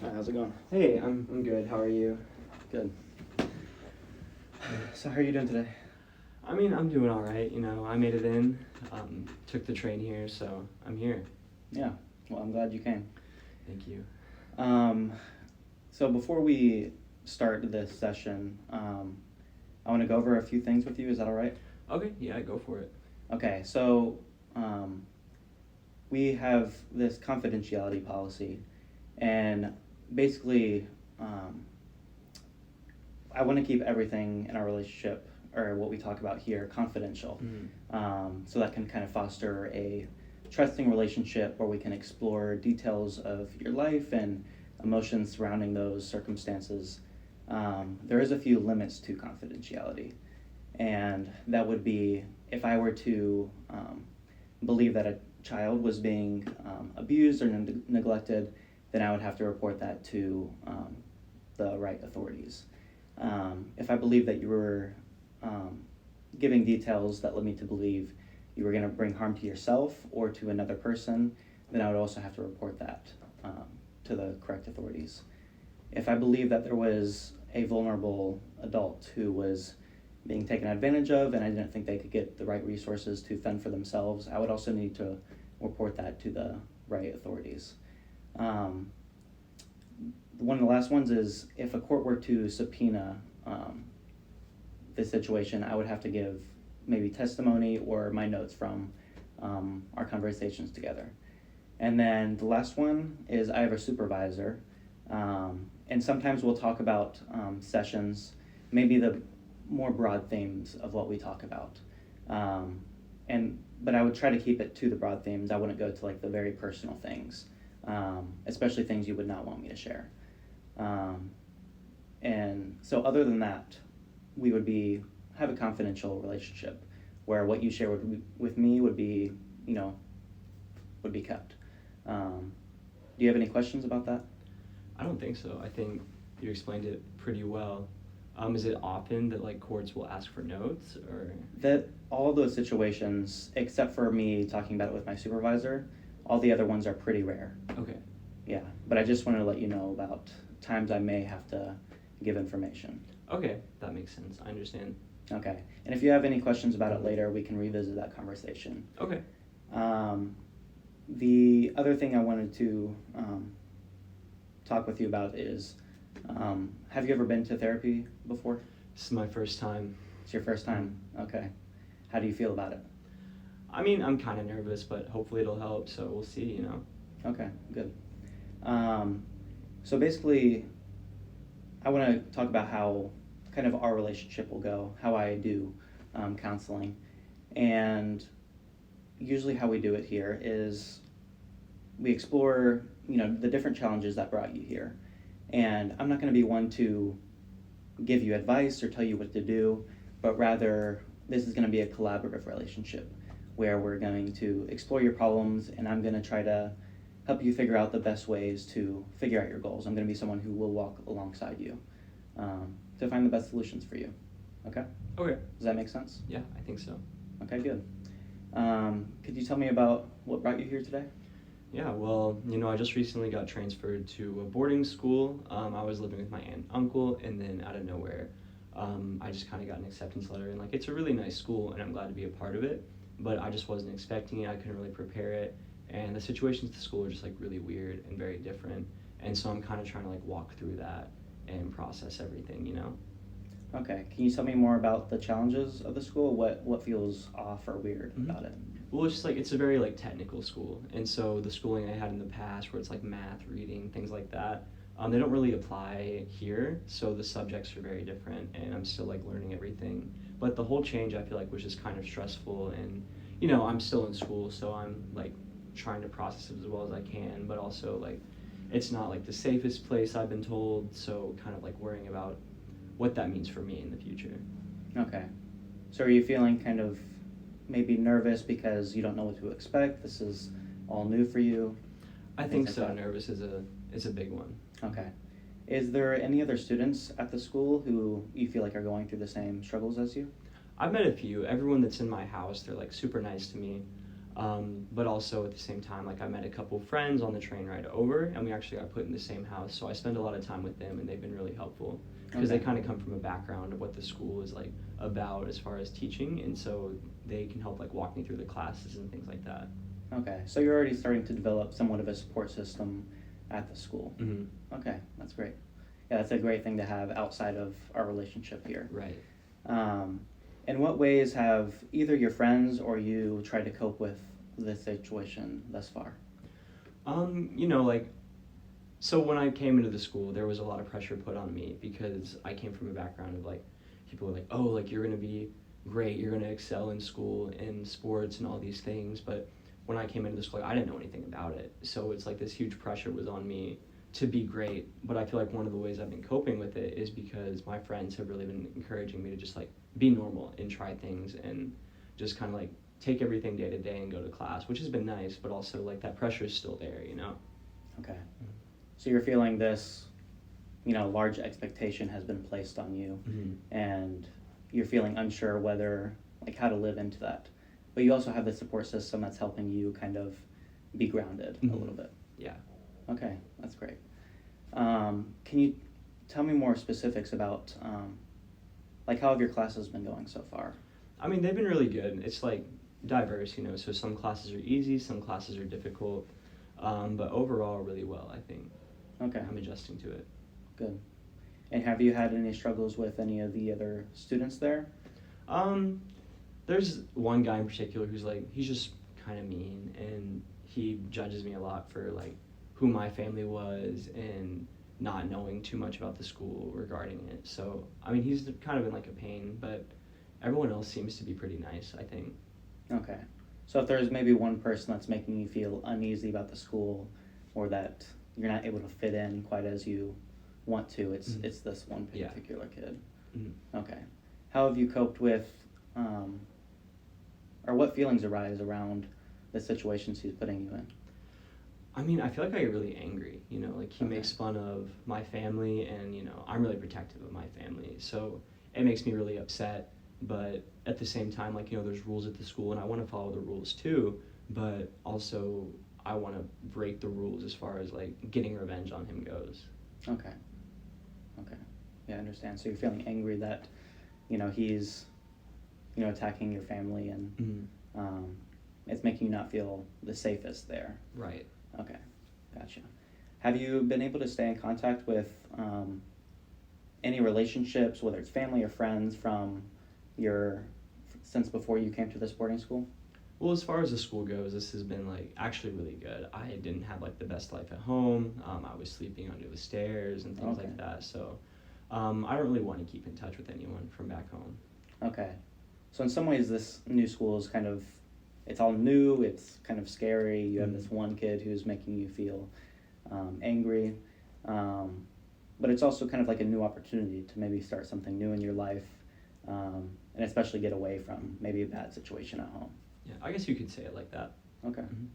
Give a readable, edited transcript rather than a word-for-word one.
Hi, how's it going? Hey, I'm good. How are you? Good. So how are you doing today? I mean, I'm doing all right. I made it in. Took the train here, so I'm here. Yeah, well, I'm glad you came. Thank you. Um, so before we start this session, I want to go over a few things with you. Is that all right? Okay, yeah, go for it. Okay, so we have this confidentiality policy, and basically, um, I want to keep everything in our relationship or what we talk about here confidential. So that can kind of foster a trusting relationship where we can explore details of your life and emotions surrounding those circumstances. There is a few limits to confidentiality, and that would be if I were to believe that a child was being abused or neglected, then I would have to report that to the right authorities. If I believe that you were giving details that led me to believe you were going to bring harm to yourself or to another person, then I would also have to report that to the correct authorities. If I believe that there was a vulnerable adult who was being taken advantage of and I didn't think they could get the right resources to fend for themselves, I would also need to report that to the right authorities. One of the last ones is if a court were to subpoena this situation, I would have to give maybe testimony or my notes from our conversations together. And then the last one is I have a supervisor, and sometimes we'll talk about sessions, maybe the more broad themes of what we talk about. But I would try to keep it to the broad themes. I wouldn't go to like the very personal things, especially things you would not want me to share. And so other than that, we would have a confidential relationship where what you share with me would be, would be kept. Do you have any questions about that? I don't think so. I think you explained it pretty well. Is it often that like courts will ask for notes or? That all those situations, except for me talking about it with my supervisor, all the other ones are pretty rare. Okay. Yeah, but I just wanted to let you know about times I may have to give information. Okay, that makes sense. I understand. Okay, and if you have any questions about it later, we can revisit that conversation. Okay. The other thing I wanted to talk with you about is, have you ever been to therapy before? This is my first time. It's your first time? Okay. How do you feel about it? I mean, I'm kind of nervous, but hopefully it'll help, so we'll see. Okay, good. So basically, I want to talk about how kind of our relationship will go, how I do counseling. And usually how we do it here is we explore, the different challenges that brought you here. And I'm not going to be one to give you advice or tell you what to do, but rather this is going to be a collaborative relationship where we're going to explore your problems and I'm going to try to help you figure out the best ways to figure out your goals. I'm going to be someone who will walk alongside you to find the best solutions for you. Okay? Okay. Does that make sense? Yeah, I think so. Okay, good. Could you tell me about what brought you here today? Yeah, well, I just recently got transferred to a boarding school. I was living with my aunt and uncle, and then out of nowhere, I just kind of got an acceptance letter. And, it's a really nice school, and I'm glad to be a part of it. But I just wasn't expecting it. I couldn't really prepare it. And the situations at the school are just, really weird and very different. And so I'm kind of trying to, walk through that and process everything. Okay, can you tell me more about the challenges of the school? What feels off or weird about it? Well, it's just it's a very technical school, and so the schooling I had in the past, where it's math, reading, things like that, they don't really apply here. So the subjects are very different, and I'm still learning everything. But the whole change I feel was just kind of stressful, and I'm still in school, so I'm trying to process it as well as I can. But also it's not the safest place I've been told, so kind of worrying about what that means for me in the future. Okay, so are you feeling kind of maybe nervous because you don't know what to expect? This is all new for you? I think so. Nervous is a big one. Okay. Is there any other students at the school who you feel are going through the same struggles as you? I've met a few. Everyone that's in my house, they're super nice to me. But also at the same time, like I met a couple friends on the train ride over, and we actually got put in the same house. So I spend a lot of time with them, and they've been really helpful because they Okay. kind of come from a background of what the school is like about as far as teaching, and so they can help like walk me through the classes and things like that. Okay, so you're already starting to develop somewhat of a support system at the school. Hmm. Okay, that's great. Yeah, that's a great thing to have outside of our relationship here. Right. Um, in what ways have either your friends or you tried to cope with this situation thus far? Like, so when I came into the school, there was a lot of pressure put on me because I came from a background of like, people were like, oh, like you're gonna be great, you're gonna excel in school, in sports and all these things. But when I came into the school, like, I didn't know anything about it. So it's like this huge pressure was on me to be great. But I feel like one of the ways I've been coping with it is because my friends have really been encouraging me to just like be normal and try things and just kind of like take everything day to day and go to class, which has been nice, but also like that pressure is still there, you know? Okay. So you're feeling this, large expectation has been placed on you, Mm-hmm. and you're feeling unsure whether, like, how to live into that. But you also have the support system that's helping you kind of be grounded a little bit. Yeah. Okay, that's great. Can you tell me more specifics about, like, how have your classes been going so far? I mean, they've been really good. It's like diverse, so some classes are easy, some classes are difficult, but overall, really well, I think. Okay, I'm adjusting to it. good. And have you had any struggles with any of the other students there? Um, there's one guy in particular who's like, he's just kind of mean, and he judges me a lot for like who my family was and not knowing too much about the school regarding it. So, I mean, he's kind of been like a pain, but everyone else seems to be pretty nice, I think. Okay. So if there's maybe one person that's making you feel uneasy about the school, or that you're not able to fit in quite as you want to, Mhm. it's this one Yeah. particular kid. Mhm. Okay. How have you coped with, or what feelings arise around the situations he's putting you in? I mean, I feel like I get really angry, like he Okay. makes fun of my family, and, I'm really protective of my family. So it makes me really upset. But at the same time, like, there's rules at the school, and I want to follow the rules too. But also, I want to break the rules as far as like getting revenge on him goes. Okay. Okay. Yeah, I understand. So you're feeling angry that, he's, attacking your family, and it's making you not feel the safest there. Right. Okay, gotcha. Have you been able to stay in contact with any relationships, whether it's family or friends, from since before you came to this boarding school? Well, as far as the school goes, this has been like actually really good. I didn't have like the best life at home. I was sleeping under the stairs and things Okay. like that. So I don't really want to keep in touch with anyone from back home. Okay. So in some ways, this new school is it's all new, it's kind of scary. You have this one kid who's making you feel angry. But it's also kind of like a new opportunity to maybe start something new in your life, and especially get away from maybe a bad situation at home. Yeah, I guess you could say it like that. Okay. Mhm.